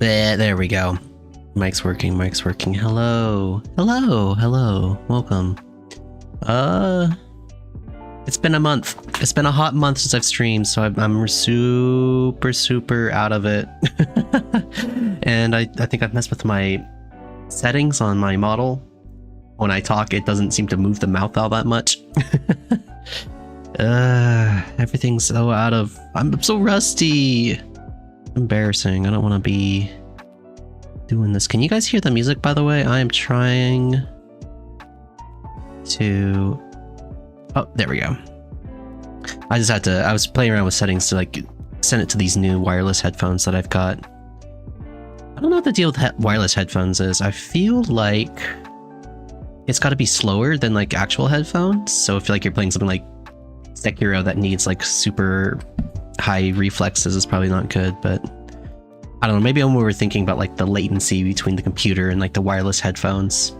There we go. Mic's working, mic's working. Hello. Hello, hello. Welcome. It's been a month. It's been a hot month since I've streamed, so I'm super out of it. And I think I've messed with my settings on my model. When I talk, it doesn't seem to move the mouth all that much. Everything's so I'm so rusty. Embarrassing. I don't want to be doing this. Can you guys hear the music, by the way? I am trying to... Oh, there we go. I was playing around with settings to like send it to these new wireless headphones that I've got. I don't know what the deal with wireless headphones is. I feel like it's got to be slower than like actual headphones. So if like you're playing something like Sekiro that needs like super high reflexes, is probably not good, but I don't know. Maybe I'm overthinking about like the latency between the computer and like the wireless headphones.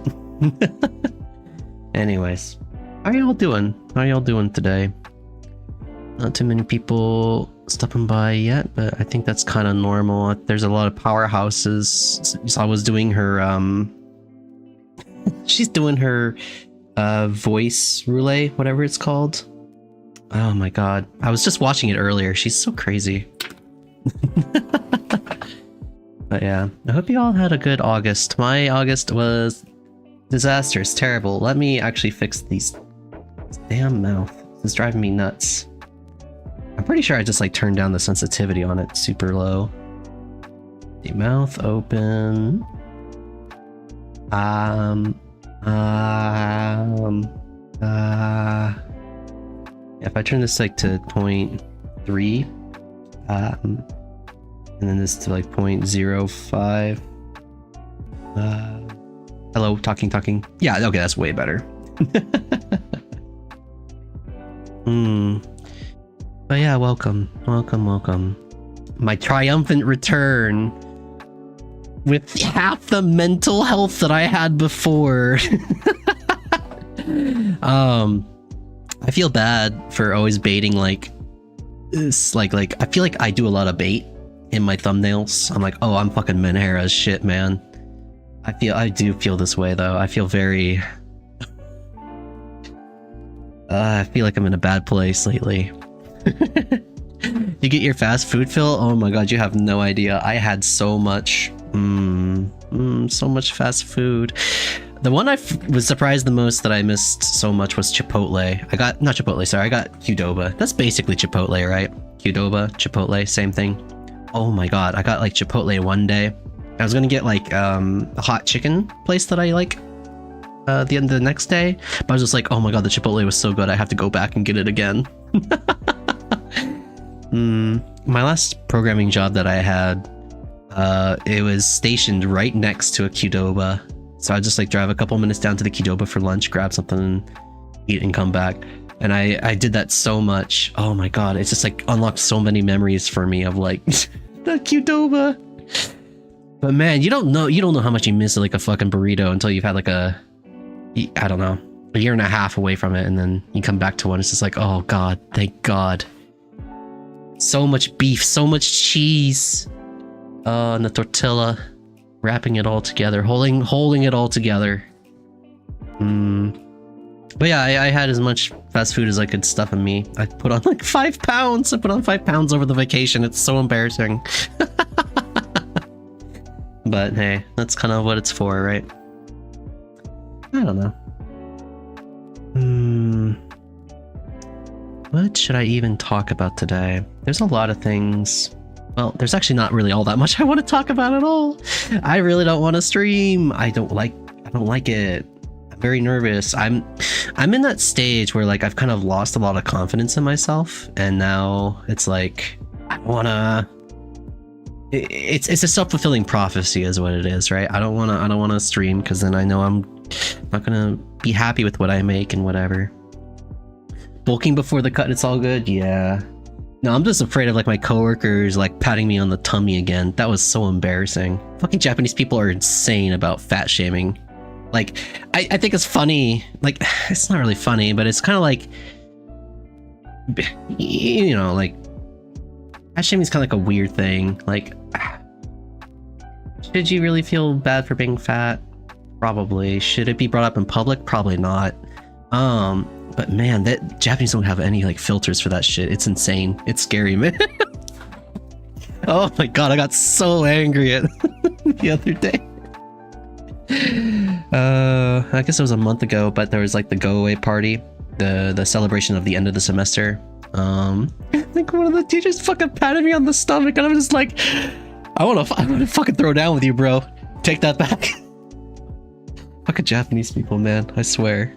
Anyways, how y'all doing? How y'all doing today? Not too many people stopping by yet, but I think that's kind of normal. There's a lot of powerhouses. So I was doing her she's doing her voice relay, whatever it's called. Oh my god. I was just watching it earlier. She's so crazy. But yeah, I hope you all had a good August. My August was disastrous, terrible. Let me actually fix this damn mouth. It's driving me nuts. I'm pretty sure I just like turned down the sensitivity on it super low. The mouth open. If I turn this like to 0.3, and then this to like 0.05. Hello, talking. Yeah, okay, that's way better. But yeah, welcome. My triumphant return with half the mental health that I had before. I feel bad for always baiting like this. Like I feel like I do a lot of bait in my thumbnails. I'm like, oh, I'm fucking Menhera as shit, man. I do feel this way though. I feel very I feel like I'm in a bad place lately. You get your fast food fill? Oh my god, you have no idea. I had so much so much fast food. The one I was surprised the most that I missed so much was Chipotle. I got Qdoba. That's basically Chipotle, right? Qdoba, Chipotle, same thing. Oh my god, I got like Chipotle one day. I was gonna get like a hot chicken place that I like the end of the next day, but I was just like, oh my god, the Chipotle was so good, I have to go back and get it again. My last programming job that I had, it was stationed right next to a Qdoba. So I just like drive a couple minutes down to the Qdoba for lunch, grab something, and eat and come back. And I did that so much. Oh my god, it's just like unlocked so many memories for me of like the Qdoba. But man, you don't know how much you miss like a fucking burrito until you've had like I don't know, a year and a half away from it, and then you come back to one. It's just like, oh god, thank god. So much beef, so much cheese, and the tortilla. Wrapping it all together, holding it all together. But yeah, I had as much fast food as I could stuff in me. I put on like 5 pounds. I put on 5 pounds over the vacation. It's so embarrassing. But hey, that's kind of what it's for, right? I don't know. What should I even talk about today? There's a lot of things. Well, there's actually not really all that much I want to talk about at all. I really don't want to stream. I don't like it. I'm very nervous. I'm in that stage where like I've kind of lost a lot of confidence in myself, and now it's like I wanna. It's a self-fulfilling prophecy, is what it is, right? I don't wanna stream because then I know I'm not gonna be happy with what I make and whatever. Bulking before the cut, it's all good. Yeah. No, I'm just afraid of like my coworkers like patting me on the tummy again. That was so embarrassing. Fucking Japanese people are insane about fat shaming. Like, I think it's funny. Like, it's not really funny, but it's kind of like, you know, like, fat shaming is kind of like a weird thing. Like, Should you really feel bad for being fat? Probably. Should it be brought up in public? Probably not. But man, that Japanese don't have any like filters for that shit. It's insane. It's scary, man. Oh my god, I got so angry at the other day. I guess it was a month ago, but there was like the go away party, the celebration of the end of the semester. I think one of the teachers fucking patted me on the stomach, and I'm just like, I wanna fucking throw down with you, bro. Take that back. Fucking Japanese people, man. I swear.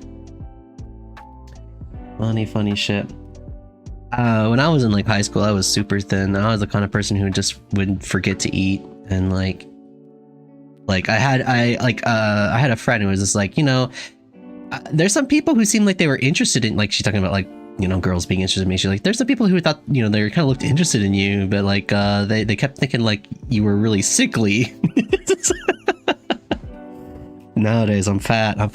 Funny shit. When I was in like high school, I was super thin. I was the kind of person who just would forget to eat, and like I had a friend who was just like, you know, there's some people who seem like they were interested in, like, she's talking about like, you know, girls being interested in me. She's like, there's some people who thought, you know, they kind of looked interested in you, but like they kept thinking like you were really sickly. Nowadays I'm fat. I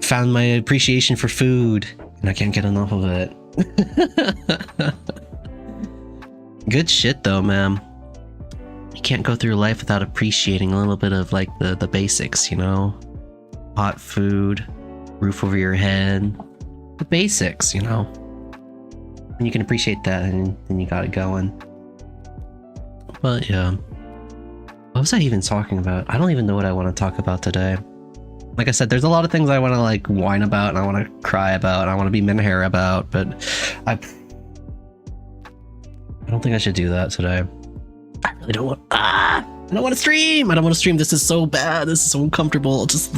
found my appreciation for food, and I can't get enough of it. Good shit though, man. You can't go through life without appreciating a little bit of like the basics, you know? Hot food, roof over your head, the basics, you know? And you can appreciate that, and then you got it going. But yeah. What was I even talking about? I don't even know what I want to talk about today. Like I said, there's a lot of things I want to like whine about, and I want to cry about, and I want to be menhair about, but I don't think I should do that today. I really don't want. I don't want to stream. I don't want to stream. This is so bad. This is so uncomfortable. Just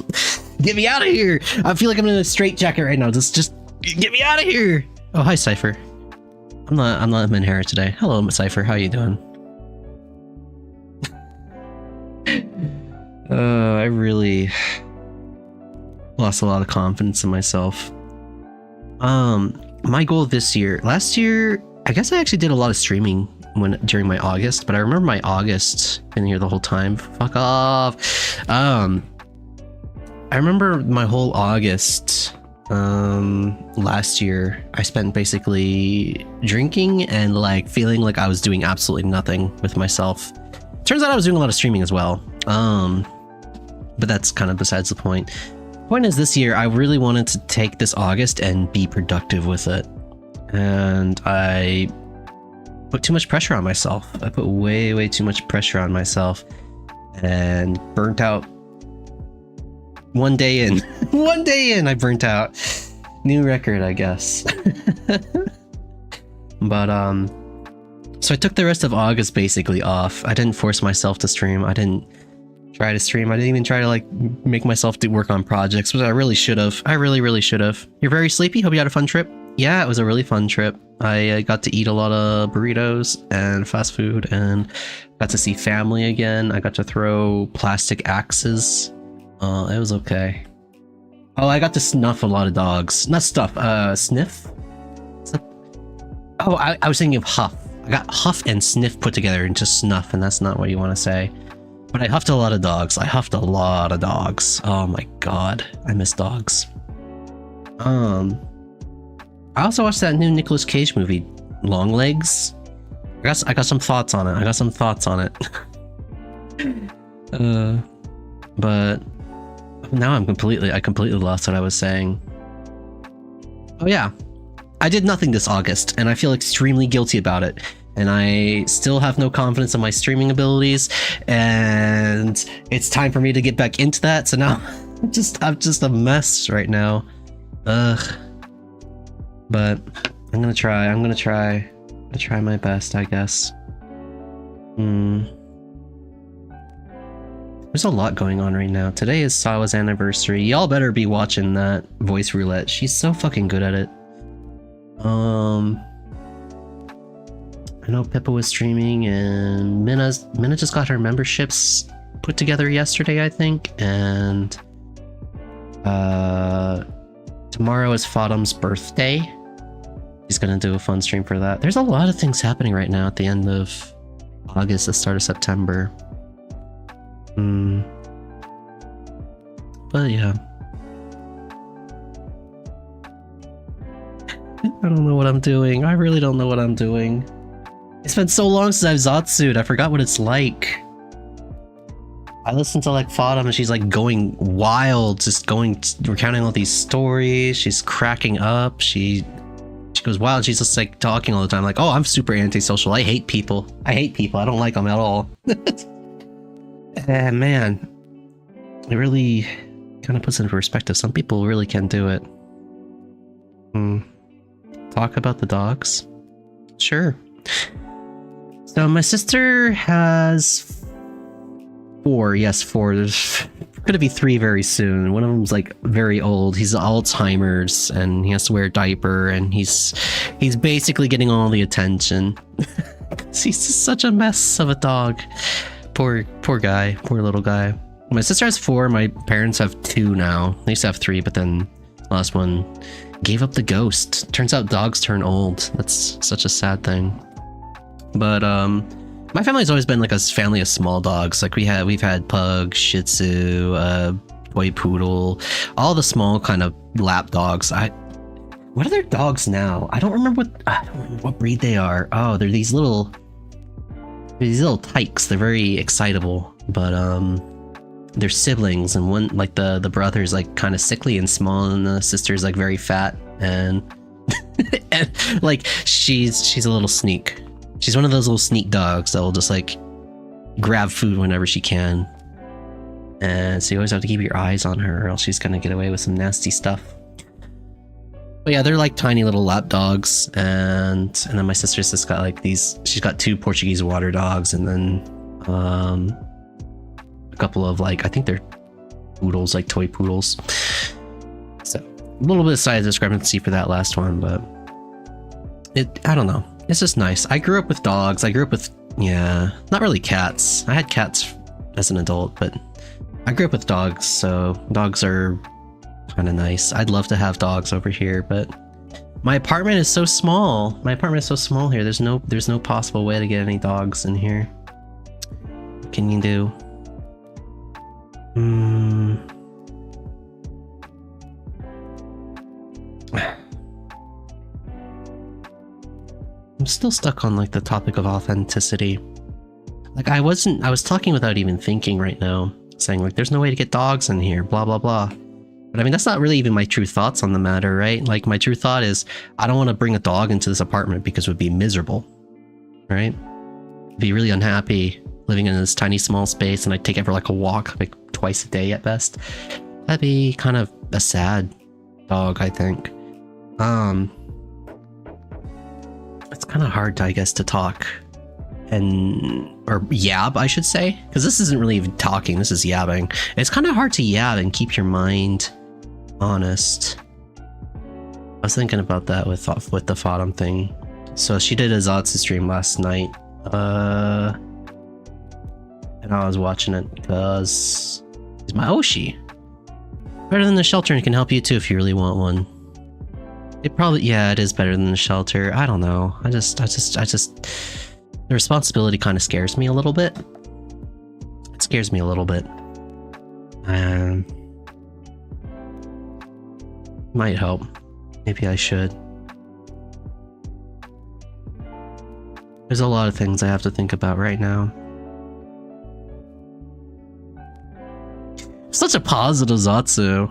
get me out of here. I feel like I'm in a straitjacket right now. Just get me out of here. Oh, hi, Cypher. I'm not menhair today. Hello, Cypher. How you doing? I really lost a lot of confidence in myself. My goal last year, I guess I actually did a lot of streaming during my August, but I remember my August been here the whole time. Fuck off. I remember my whole August last year I spent basically drinking and like feeling like I was doing absolutely nothing with myself. Turns out I was doing a lot of streaming as well. But that's kind of besides the point. Point is, this year I really wanted to take this August and be productive with it, and I put too much pressure on myself. I put way too much pressure on myself and burnt out. One day in I burnt out. New record, I guess. But so I took the rest of August basically off. I didn't force myself to stream. I didn't try to stream. I didn't even try to like make myself do work on projects, which I really should have. I really should have. You're very sleepy? Hope you had a fun trip. Yeah, it was a really fun trip. I got to eat a lot of burritos and fast food, and got to see family again. I got to throw plastic axes. It was okay. Oh, I got to snuff a lot of dogs. Not stuff, sniff? Oh, I was thinking of huff. I got huff and sniff put together into snuff, and that's not what you want to say. But I huffed a lot of dogs. Oh my god. I miss dogs. I also watched that new Nicolas Cage movie, Long Legs. I got some thoughts on it. But now I completely lost what I was saying. Oh yeah. I did nothing this August, and I feel extremely guilty about it. And I still have no confidence in my streaming abilities, and it's time for me to get back into that. So now I'm just a mess right now. Ugh. But I'm gonna try my best, I guess. There's a lot going on right now. Today is Sawa's anniversary. Y'all better be watching that voice roulette. She's so fucking good at it. I know Pippa was streaming, and Minna just got her memberships put together yesterday, I think, and tomorrow is Fatum's birthday. He's gonna do a fun stream for that. There's a lot of things happening right now at the end of August, the start of September. But yeah. I don't know what I'm doing. I really don't know what I'm doing. It's been so long since I've zatsu'd. I forgot what it's like. I listen to like Fodum and she's like going wild, just recounting all these stories. She's cracking up. She goes wild. She's just like talking all the time, like, oh, I'm super antisocial. I hate people. I don't like them at all. And man, it really kind of puts it into perspective. Some people really can do it. Talk about the dogs? Sure. So my sister has 4. Yes, 4. There's gonna be 3 very soon. One of them's like very old. He's Alzheimer's and he has to wear a diaper, and he's basically getting all the attention. He's just such a mess of a dog. Poor guy. Poor little guy. My sister has 4. My parents have 2 now. They used to have 3, but then last one gave up the ghost. Turns out dogs turn old. That's such a sad thing. But my family's always been like a family of small dogs. Like we've had pug, shih tzu, toy poodle, all the small kind of lap dogs. What are their dogs now? I don't remember what breed they are. Oh, they're these little tykes. They're very excitable, but they're siblings, and one, like the brother's like kind of sickly and small, and the sister's like very fat, and, and like she's a little sneak. She's one of those little sneak dogs that will just like grab food whenever she can, and so you always have to keep your eyes on her, or else she's gonna get away with some nasty stuff. But yeah, they're like tiny little lap dogs, and then my sister's just got like these. She's got 2 Portuguese water dogs, and then a couple of like, I think they're poodles, like toy poodles. So a little bit of size discrepancy for that last one, but I don't know. It's just nice. I grew up with dogs. I grew up with, not really cats. I had cats as an adult, but I grew up with dogs, so dogs are kind of nice. I'd love to have dogs over here, but my apartment is so small. My apartment is so small here. There's no possible way to get any dogs in here. What can you do? I'm still stuck on like the topic of authenticity. Like I was talking without even thinking right now, saying like there's no way to get dogs in here, blah blah blah. But I mean, that's not really even my true thoughts on the matter, right? Like my true thought is I don't want to bring a dog into this apartment because it would be miserable, right? I'd be really unhappy living in this tiny small space, and I'd take it for like a walk like twice a day at best. That'd be kind of a sad dog, I think. It's kind of hard, I guess, to talk or yab, I should say, because this isn't really even talking, this is yabbing. It's kind of hard to yab and keep your mind honest. I was thinking about that with the Fodum thing. So she did a Zatsu stream last night, and I was watching it because he's my Oshi. Better than the shelter, and can help you too if you really want one. It probably, yeah, it is better than the shelter. I don't know. I just, the responsibility kind of scares me a little bit. It scares me a little bit. Might help. Maybe I should. There's a lot of things I have to think about right now. Such a positive Zatsu.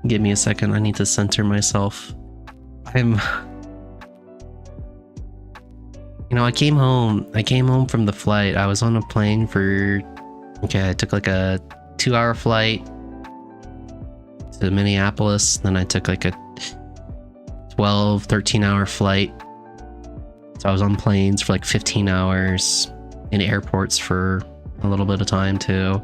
Give me a second. I need to center myself. I came home from the flight. I was on a plane for, I took like a 2-hour flight to Minneapolis. Then I took like a 13-hour flight. So I was on planes for like 15 hours, in airports for a little bit of time too.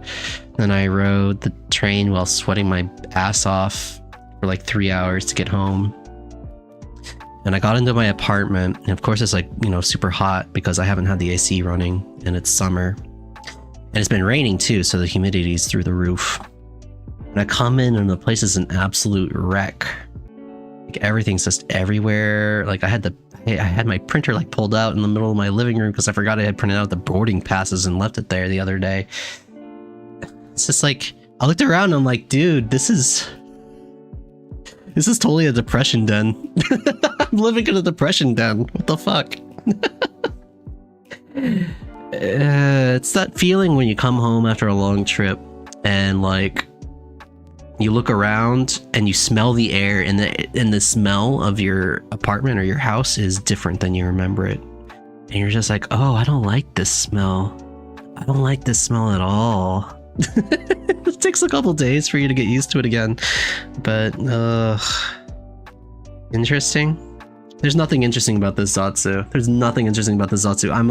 Then I rode the train while sweating my ass off for like 3 hours to get home. And I got into my apartment, and of course it's like, super hot because I haven't had the AC running and it's summer. And it's been raining too, so the humidity's through the roof. And I come in and the place is an absolute wreck. Like everything's just everywhere. Like I had my printer like pulled out in the middle of my living room because I forgot I had printed out the boarding passes and left it there the other day. It's just like, I looked around and I'm like, dude, this is This is totally a depression den. I'm living in a depression den. What the fuck? It's that feeling when you come home after a long trip and like you look around and you smell the air, and the smell of your apartment or your house is different than you remember it. And you're just like, oh, I don't like this smell. I don't like this smell at all. It takes a couple days for you to get used to it again. But, interesting. There's nothing interesting about this zatsu. There's nothing interesting about this zatsu. I'm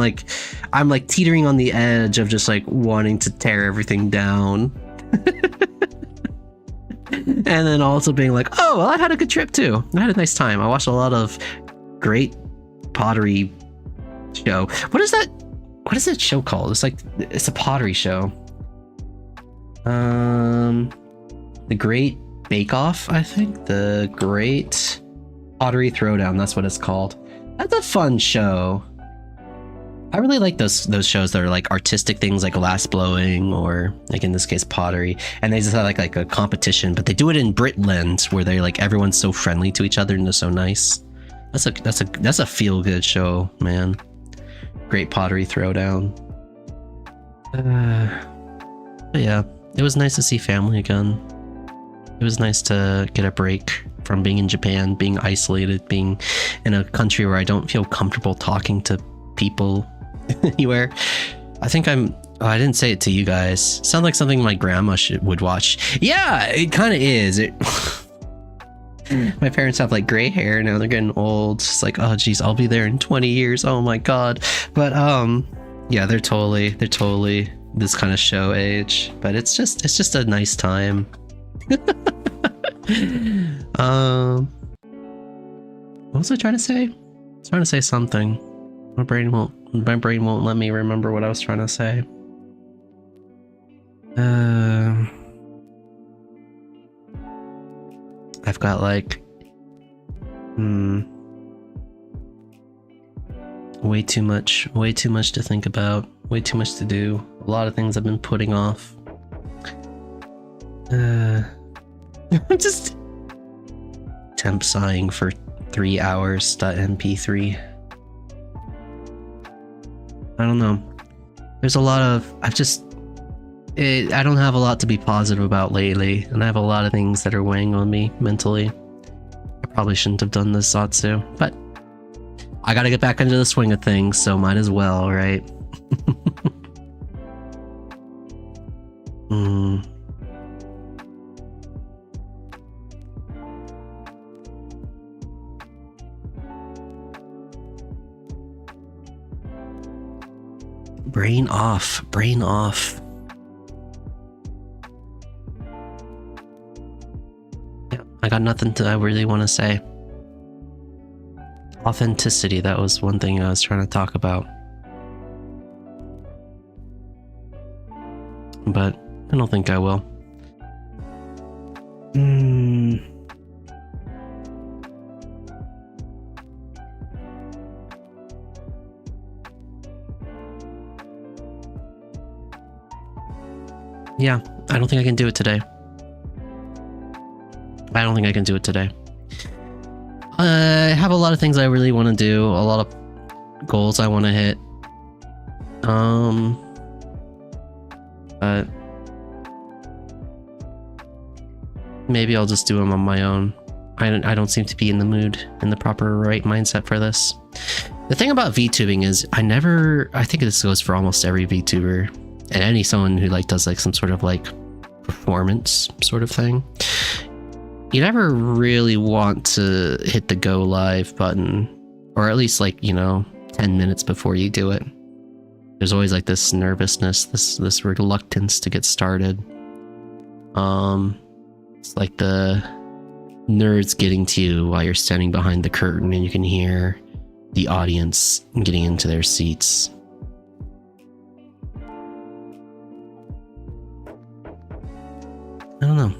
like teetering on the edge of just like wanting to tear everything down. And then also being like, oh, well, I had a good trip too. I had a nice time. I watched a lot of great pottery show. What is that show called? It's a pottery show. The Great Bake Off, I think. The Great Pottery Throwdown, that's what it's called. That's a fun show. I really like those shows that are like artistic things like glass blowing, or like in this case pottery, and they just have like a competition, but they do it in Britland where they're like everyone's so friendly to each other and they're so nice. That's a feel good show, man. Great Pottery Throwdown. But yeah, it was nice to see family again. It was nice to get a break from being in Japan, being isolated, being in a country where I don't feel comfortable talking to people anywhere. I think I didn't say it to you guys. Sounds like something my grandma would watch. Yeah, it kind of is. My parents have like gray hair now. They're getting old. It's like, oh geez, I'll be there in 20 years. Oh my god. But yeah, they're totally this kind of show age. But it's just a nice time. What was I trying to say? I was trying to say something. My brain won't let me remember what I was trying to say. I've got like way too much to think about, way too much to do. A lot of things I've been putting off. I'm just temp sighing for 3 hours. .mp3. I don't know. There's a lot of I don't have a lot to be positive about lately, and I have a lot of things that are weighing on me mentally. I probably shouldn't have done this zatsu, but I gotta get back into the swing of things, so might as well, right? Brain off. Yeah, I got nothing I really want to say. Authenticity, that was one thing I was trying to talk about. But I don't think I will. Yeah, I don't think I can do it today. I have a lot of things I really want to do, a lot of goals I want to hit. But maybe I'll just do them on my own. I don't seem to be in the mood, in the proper right mindset for this. The thing about VTubing is I think this goes for almost every VTuber and someone who like does like some sort of like performance sort of thing. You never really want to hit the go live button, or at least like, 10 minutes before you do it. There's always like this nervousness, this reluctance to get started. It's like the nerds getting to you while you're standing behind the curtain and you can hear the audience getting into their seats. I don't know.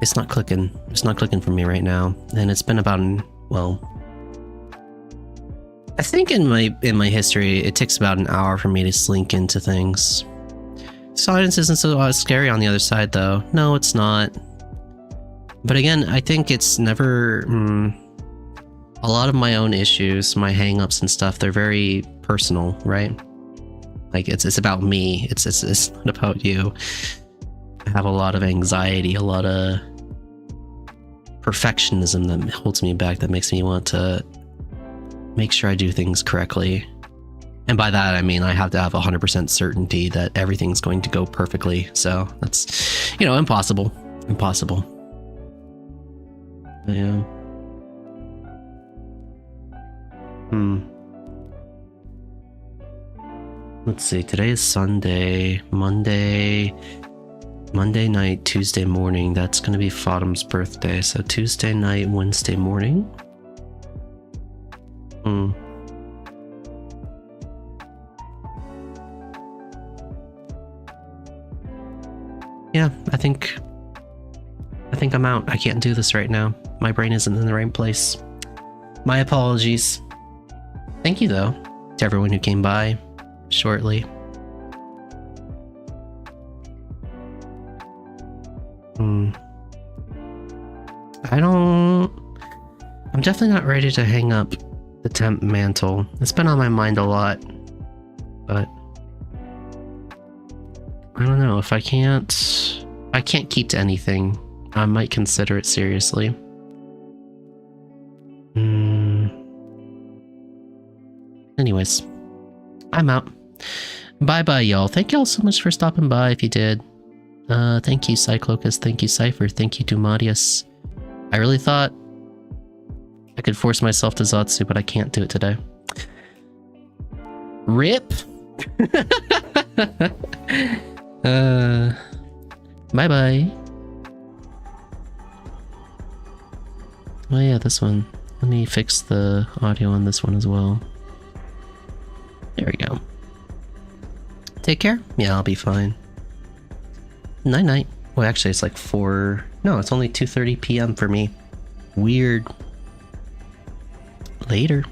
It's not clicking. It's not clicking for me right now. And it's been about I think in my history, it takes about an hour for me to slink into things. Silence isn't so scary on the other side, though. No, it's not. But again, I think it's never... a lot of my own issues, my hang-ups and stuff, they're very personal, right? Like, it's about me. It's not about you. I have a lot of anxiety, a lot of perfectionism that holds me back, that makes me want to make sure I do things correctly. And by that, I mean I have to have 100% certainty that everything's going to go perfectly. So that's, you know, impossible. Impossible. Yeah. Let's see. Today is Sunday. Monday night, Tuesday morning. That's going to be Fatum's birthday. So Tuesday night, Wednesday morning. Yeah, I think I'm out. I can't do this right now. My brain isn't in the right place. My apologies. Thank you, though, to everyone who came by shortly. I'm definitely not ready to hang up the temp mantle. It's been on my mind a lot, but I don't know. If I can't keep to anything, I might consider it seriously. Anyways, I'm out. Bye-bye, y'all. Thank y'all so much for stopping by if you did. Thank you, Cyclocus. Thank you, Cypher. Thank you, Dumadius. I really thought I could force myself to Zatsu, but I can't do it today. RIP! Bye-bye. Oh yeah, this one. Let me fix the audio on this one as well. There we go. Take care. Yeah, I'll be fine. Night-night. Well, actually, it's like 4... No, it's only 2:30 p.m. for me. Weird. Later.